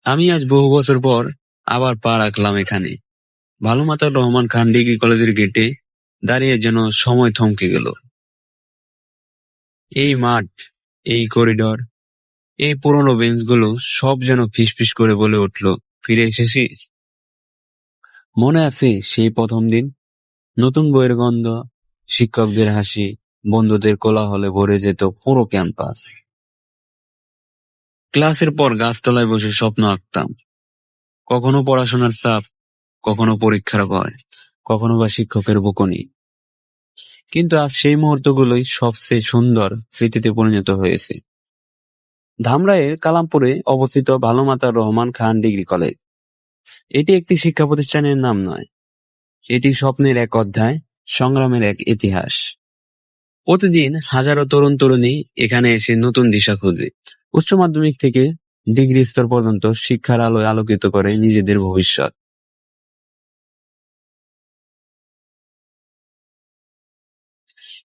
আমি আজ বহু বছর পর আবার পা রাখলাম এখানে। ভালো মাতার রহমান খান ডিগ্রি কলেজের গেটে দাঁড়িয়ে যেন সময় থমকে গেল। এই মাঠ, এই করিডোর, এই পুরোনো বেঞ্চগুলো সব যেন ফিসফিস করে বলে উঠল, ফিরে এসেছিস? মনে আছে সেই প্রথম দিন? নতুন বইয়ের গন্ধ, শিক্ষকদের হাসি, বন্ধুদের কোলাহলে ভরে যেত পুরো ক্যাম্পাস। ক্লাসের পর গাছতলায় বসে স্বপ্ন আঁকতাম। কখনো পড়াশোনার চাপ, কখনো পরীক্ষার ভয়, কখনো বা শিক্ষকের বকুনি। কিন্তু আজ সেই মুহূর্তগুলোই সবচেয়ে সুন্দর স্মৃতিতে পরিণত হয়েছে। ধামরাইয়ের কালামপুরে অবস্থিত ভালো মাতার রহমান খান ডিগ্রি কলেজ। এটি একটি শিক্ষা প্রতিষ্ঠানের নাম নয়, এটি স্বপ্নের এক অধ্যায়, সংগ্রামের এক ইতিহাস। প্রতিদিন হাজারো তরুণ তরুণী এখানে এসে নতুন দিশা খোঁজে। উচ্চ মাধ্যমিক থেকে ডিগ্রি স্তর পর্যন্ত শিক্ষার আলোয় আলোকিত করে নিজেদের ভবিষ্যৎ।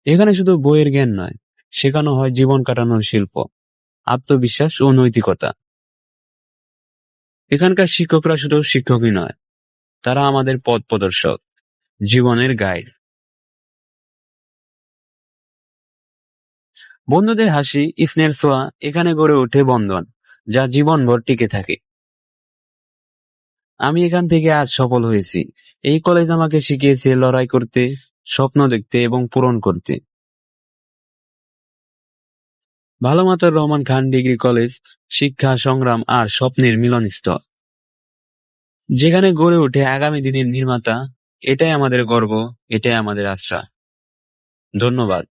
এখানে শুধু বইয়ের জ্ঞান নয়, শেখানো হয় জীবন কাটানোর শিল্প, আত্মবিশ্বাস ও নৈতিকতা। এখানকার শিক্ষকরা শুধু শিক্ষকই নয়, তারা আমাদের পথ প্রদর্শক, জীবনের গাইড। বন্ধুদের হাসি, স্নেহের ছোঁয়া, এখানে গড়ে ওঠে বন্ধন, যা জীবনভর টিকে থাকে। আমি এখান থেকে আজ সফল হয়েছি। এই কলেজ আমাকে শিখিয়েছে লড়াই করতে, স্বপ্ন দেখতে এবং পূরণ করতে। ভালো মাতার রহমান খান ডিগ্রি কলেজ শিক্ষা, সংগ্রাম আর স্বপ্নের মিলনস্থল, যেখানে গড়ে ওঠে আগামী দিনের নির্মাতা। এটাই আমাদের গর্ব, এটাই আমাদের আশা। ধন্যবাদ।